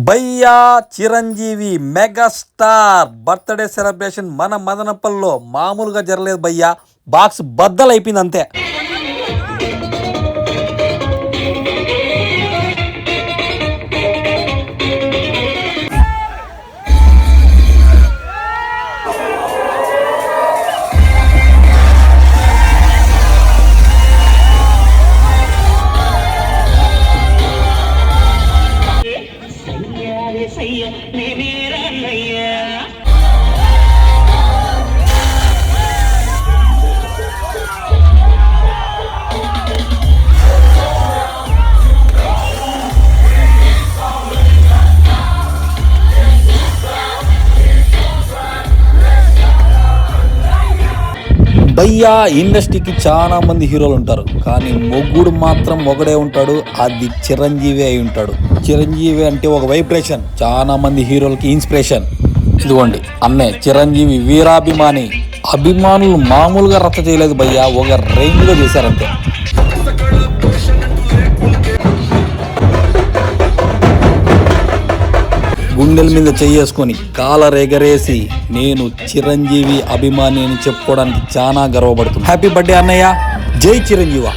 భయ్యా Chiranjeevi megastar birthday celebration మన మదనపల్లిలో మామూలుగా జరగలేదు భయ్యా. బాక్స్ బద్దలైపోయింది అంతే. భయ్యా ఇండస్ట్రీకి చాలా మంది హీరోలు ఉంటారు, కానీ మొగ్గుడు మాత్రం ఒకడే ఉంటాడు, అది చిరంజీవి అయి ఉంటాడు. చిరంజీవి అంటే ఒక వైబ్రేషన్, చాలా మంది హీరోలకి ఇన్స్పిరేషన్. ఇదిగోండి అన్నే చిరంజీవి వీరాభిమాని. అభిమానులు మామూలుగా రచ్చ చేయలేదు భయ్యా, ఒక రేంజ్లో చేశారంతే. గుండెల మీద చెయ్యేసుకొని కాలర్ ఎగరేసి నేను చిరంజీవి అభిమాని అని చెప్పుకోవడానికి చాలా గర్వపడుతున్నాను. హ్యాపీ బర్త్డే అన్నయ్య, జై చిరంజీవ.